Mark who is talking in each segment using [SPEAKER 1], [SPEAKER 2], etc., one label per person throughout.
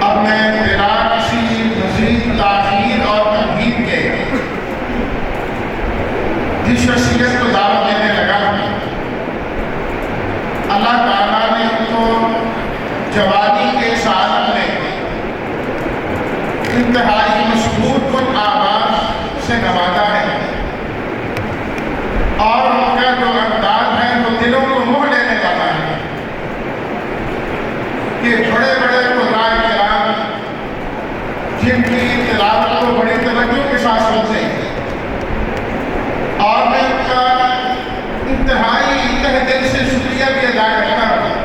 [SPEAKER 1] اب میں بلا کسی مزید تاخیر اور تمہید کے جس شخصیت کو دعوت دینے لگا اللہ تعالیٰ نے ان کو جوانی کے سال میں انتہائی مشہور کن آواز سے نوازا ہے، اور ان کا جو انداز ہے وہ دلوں کو موہ لینے والا ہے کہ بڑے بڑے قراء کرام جن کی تلاوت کو بڑی توجہ کے ساتھ سنتے ہیں، اور میں ان کا انتہائی تہ دل سے شکریہ بھی ادا کرتا ہوں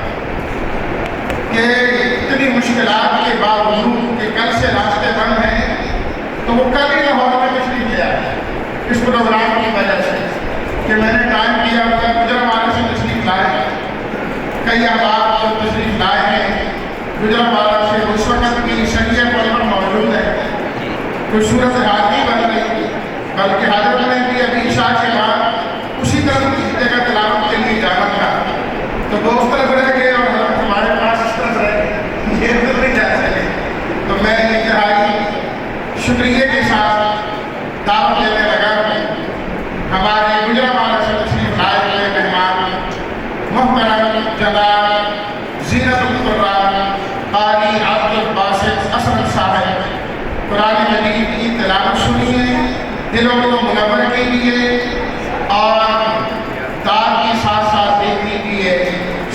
[SPEAKER 1] کہ اتنی مشکلات کے باوجود کہ کل سے راستے بند ہیں تو وہ کل ہی لاہور میں تشریف لے آئے اس پروگرام کی وجہ سے کہ میں نے ٹائم کیا ہوا گجرانوالہ سے تشریف لائے، کئی احباب جو تشریف لائے ہیں گجرانوالہ سے اس وقت کی شریعہ پر موجود ہے، کوئی صورت حال نہیں بن رہی، بلکہ حضرت نے بھی ابھی عشاء کے بعد اسی طرح کی جگہ تلاوت کے لیے جانا تھا تو وہ اس طرف رہ گئے اور حضرت ہمارے پاس اس طرف رہ گئے، یہ ادھر نہیں جا سکے، تو میں انتہائی شکریہ کے ساتھ دعوت دینے لگا ہمارے گجرانوالہ سے تشریف لائے ہوئے مہمان محترم جناب زینت القرآن قاری عبد الباسط اسد صاحب، قرآن مجید کی تلاوت سنیے، دلوں کو منور کیجیے اور داد کی ساتھ ساتھ دیکھ لیجیے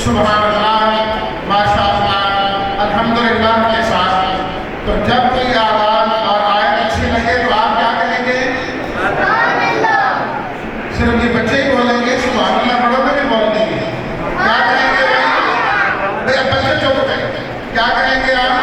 [SPEAKER 1] سبحان اللہ ماشاء اللہ الحمدللہ کے ساتھ۔ تو جب کوئی آواز اور آیت اچھی لگے تو آپ کیا کہیں گے؟ صرف یہ بچے ہی بولیں گے؟ سبحان اللہ بڑوں میں بھی بول دیں گے؟ کیا کہیں گے بھائی؟ اب بچے چوپ ہیں، کیا کہیں گے آپ؟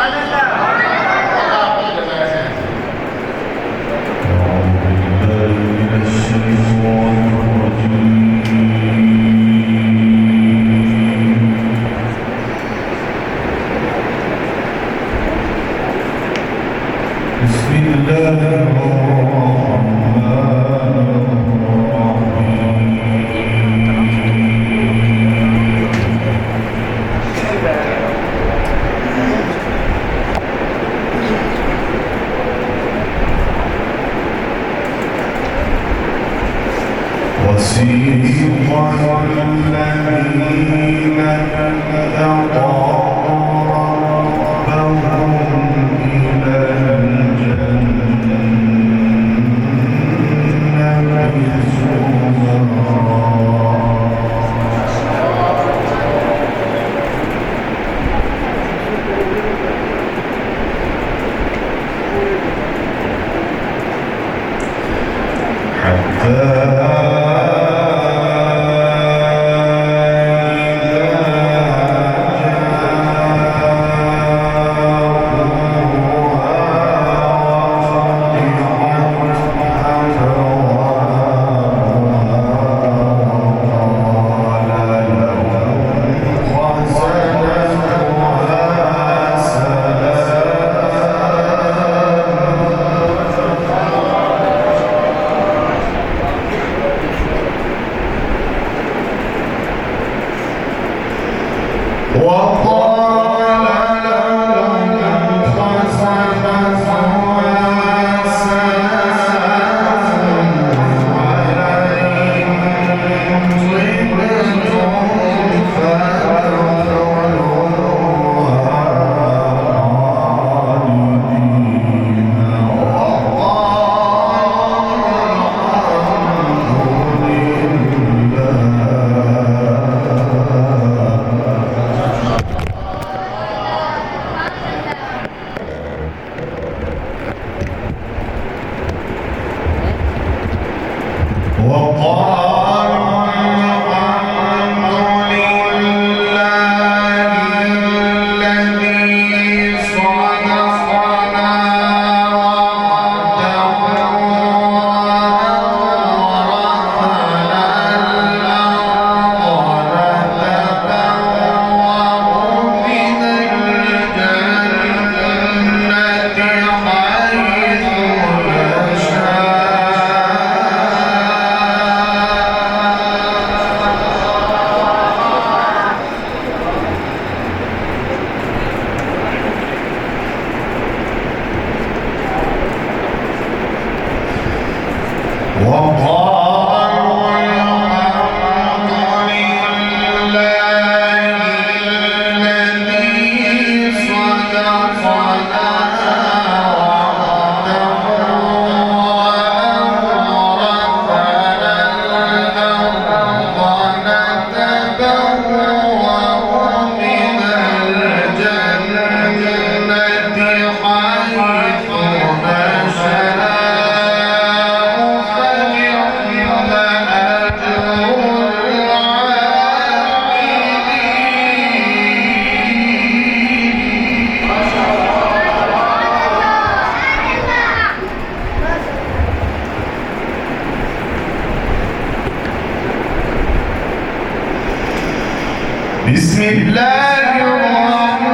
[SPEAKER 1] بسم الله الرحمن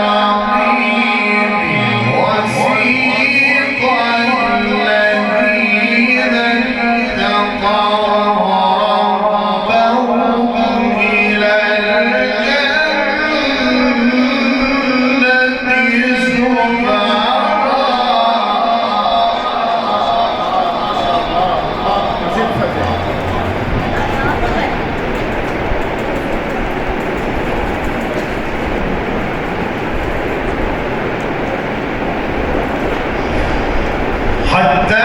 [SPEAKER 1] الرحيم وسيق الذين اتقوا ربهم إلى الجنة زمرا. حتى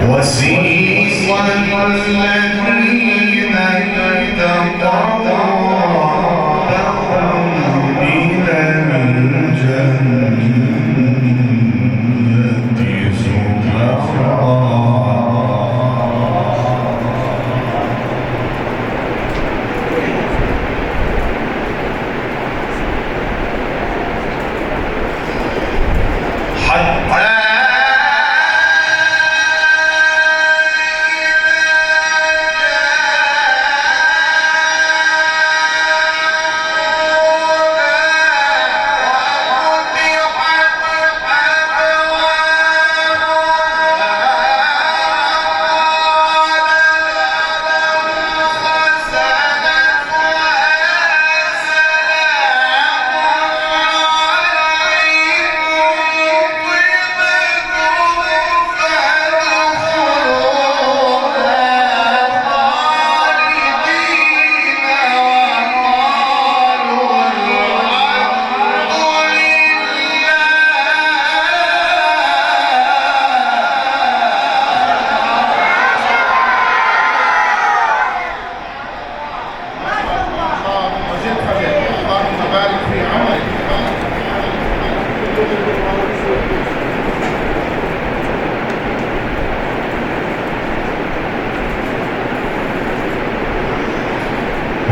[SPEAKER 1] وسيق الذين اتقوا ربهم إلى الجنة زمرا.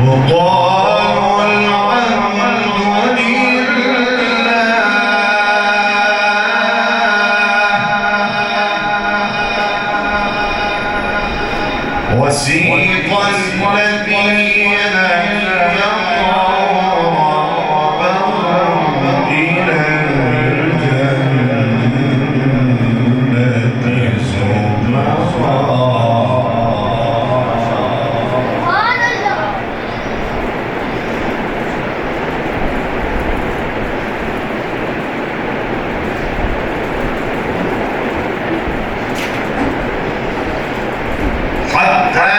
[SPEAKER 1] وقالوا الحمد لله. وسيق الذين اتقوا ربهم إلى الجنة زمرا. حتى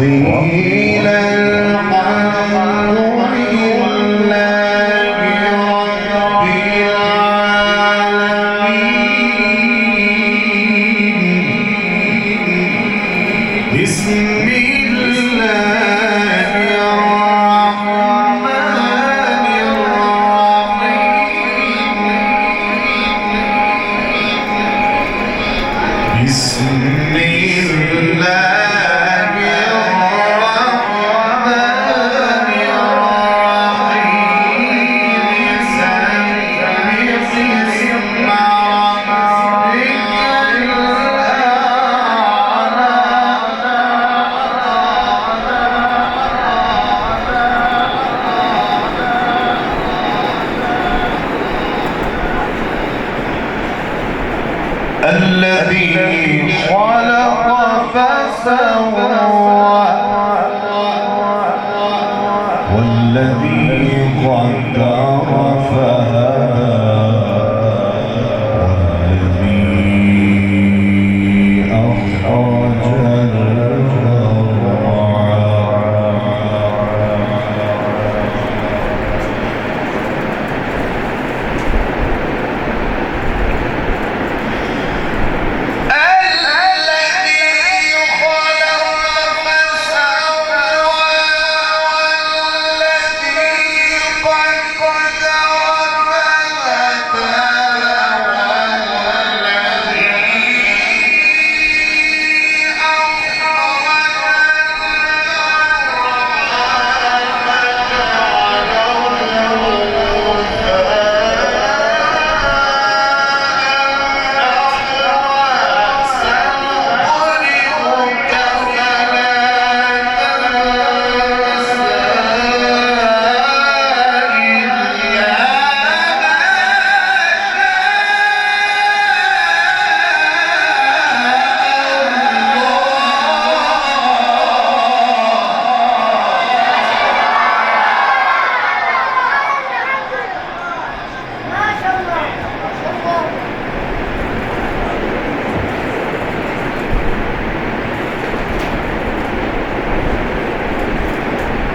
[SPEAKER 2] وقيل الحمد لله رب العالمين. بسم الله الرحمن الرحيم. بسم الله الذي خلق فسوى والذي قدر فهدى والذي أخرج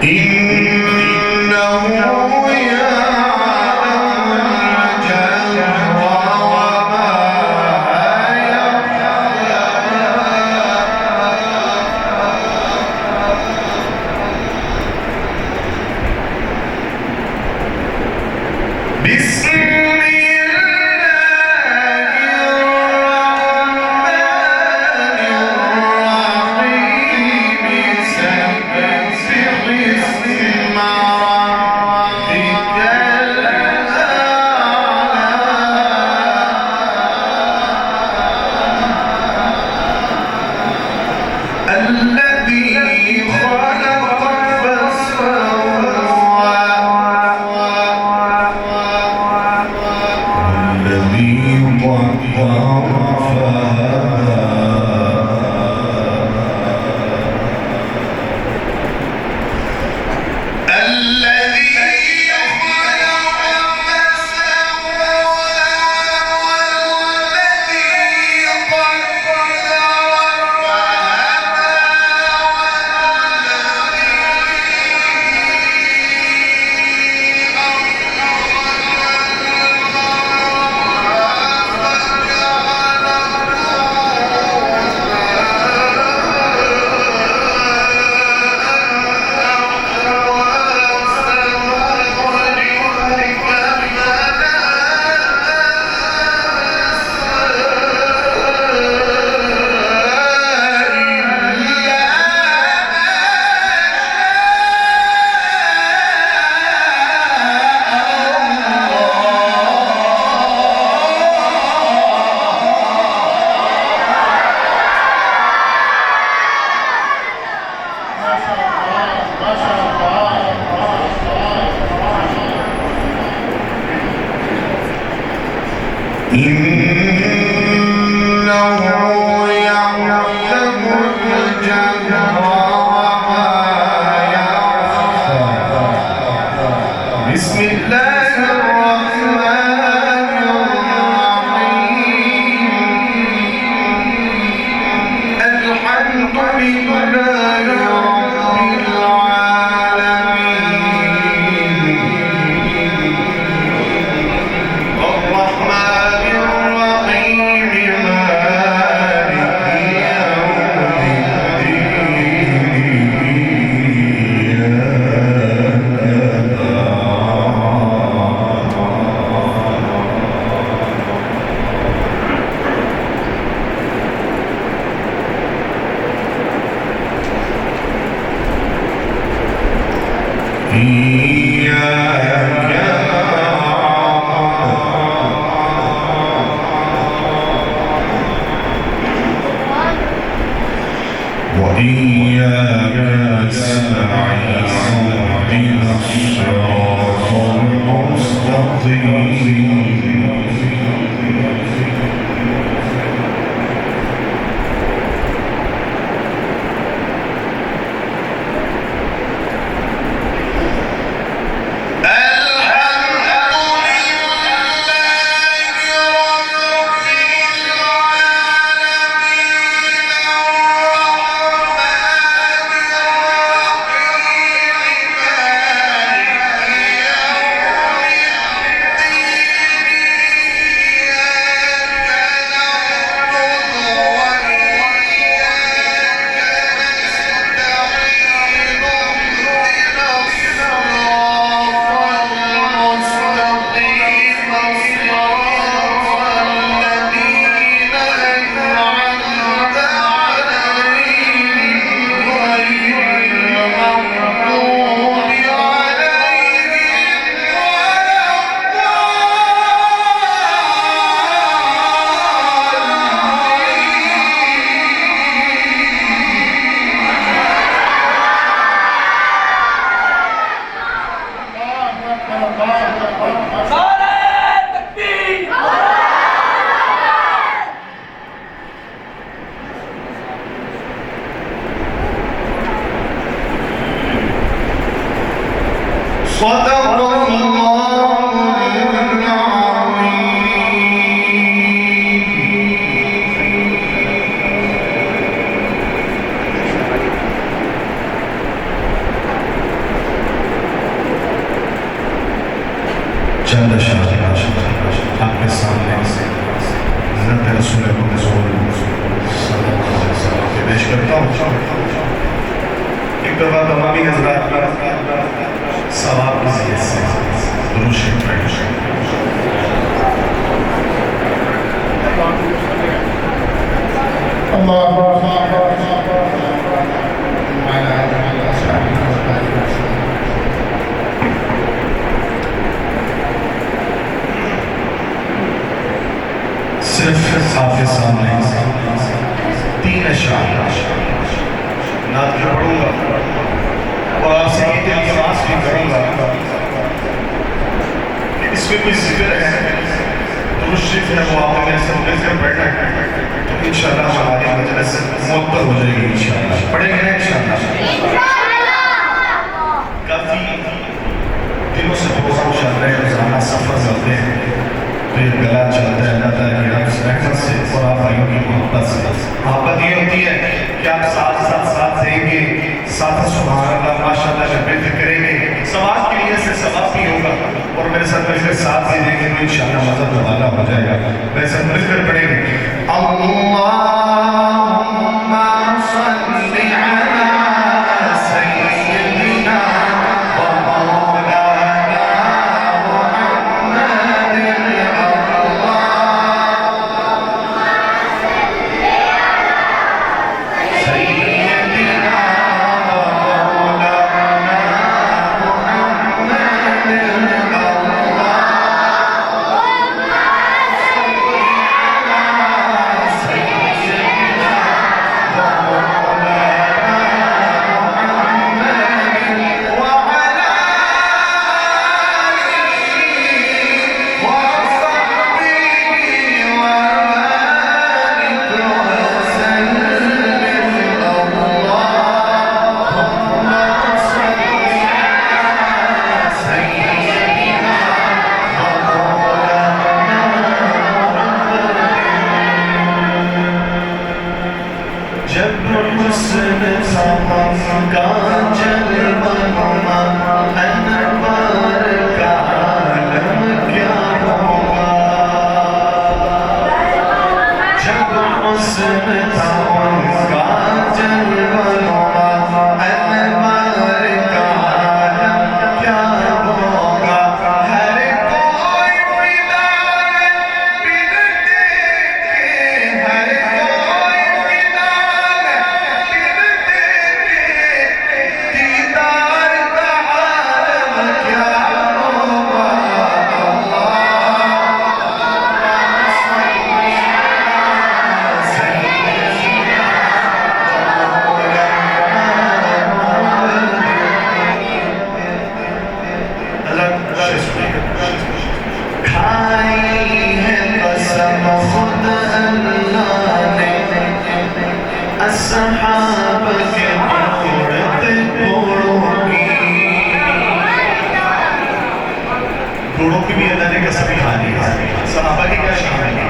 [SPEAKER 2] إنه يعلم الجهر وما يخفى. بسم الذي خلق فسوى والذي قدر فهدى وإياك نستعين اهدنا الصراط المستقيم صدق الله چند اشعار آپ کے سامنے حضرت رسول اللہ صلی اللہ علیہ وسلم کے پیش کرتا ہوں. ایک دفعہ تمامی حضرات ثواب نصیحت سے درود شریف پڑھیں. صرف آپ کے سامنے تین اشعار نعت جو پڑھوں گا اور آپ سے یہ التماس بھی کروں گا کہ اس میں کوئی ذکر ہے درود شریف ہے وہ آپ نے میرے سے مل کر پڑھنا ہے تو انشاءاللہ ہماری مجلس معطل ہو جائے گی. انشاءاللہ پڑھیں گے انشاءاللہ. کافی دنوں سے پروگرام چل رہے ہیں, روزانہ سفر کرتے ہیں تو یہ گلا چلتا ہے. اللہ تعالیٰ کی رحمت سے اور آپ بھائیوں کی محبت سے. محبت یہ ہوتی ہے کہ آپ ساتھ دیں گے, ساتھ سبحان اللہ ماشاءاللہ جب بیت کریں گے, ثواب کی نیت سے ثواب بھی ہوگا اور میرے ساتھ مل کر ساتھ بھی دیں گے تو انشاءاللہ مذہب والا ہو جائے گا. میرے ساتھ مل کر پڑھیں گے. اللہم صلی علی سیدنا اصحاب کے دوڑتے گھوڑوں کی بھی اللہ نے قسم کھانی ہے صحابہ کی کیا شان ہے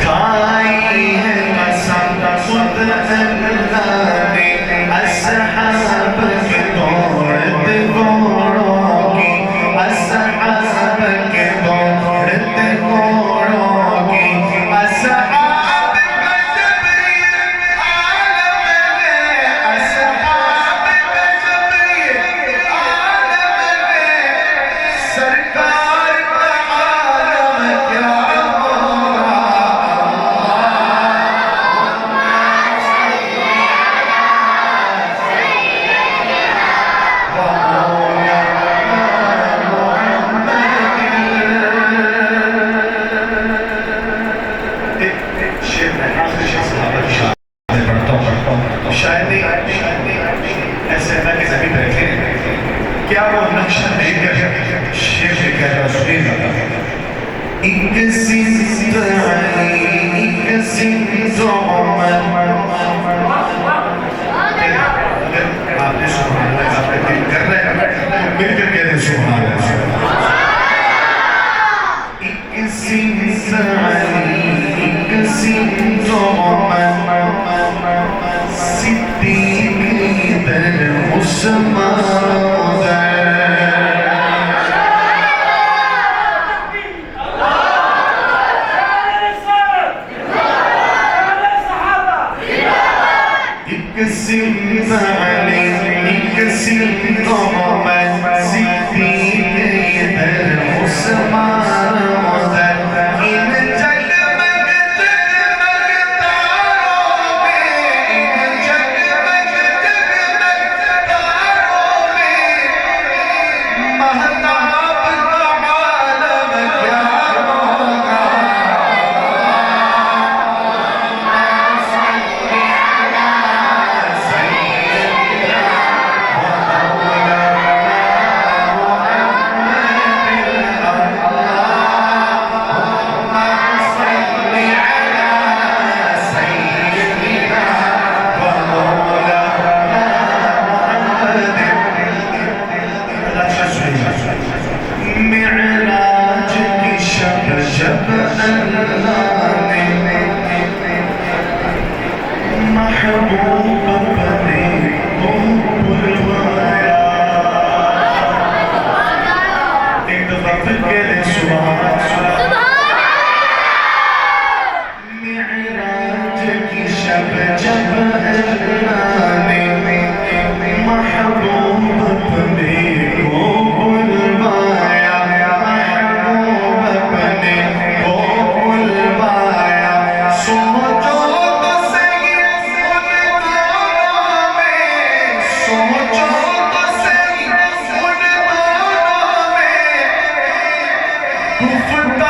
[SPEAKER 2] کھائی ہے قسم خود اللہ نے اصحاب کے دوڑتے گھوڑوں کی اصحاب کے دوڑتے گھوڑوں کی اصحاب کا جب یہ عالم میں اصحاب کا جب یہ عالم میں سرکار کا عالم کیا ہوگا شاید ایسے اللہ کے زمین رکھے کیا وہ نقشہ نہیں کر شیخ لکھا ہے رسول ایک سند علی ایک سند عمر اگر آپ نے سبحان اللہ کا تقدیم کر رہے ہیں مل کر کہتے ہیں سبحان اللہ ایک سند علی ایک سند عمر صدیق در عثمان ایک سند علی ایک سند عمر صدیق در عثمان معراج کی شب جب اللہ نے محبوب اپنے کو بلوایا ایک دفعہ پھر کہہ دیں سبحان معراج کی شب جب اللہ نے محبوب اپنے کو بلوایا گفتار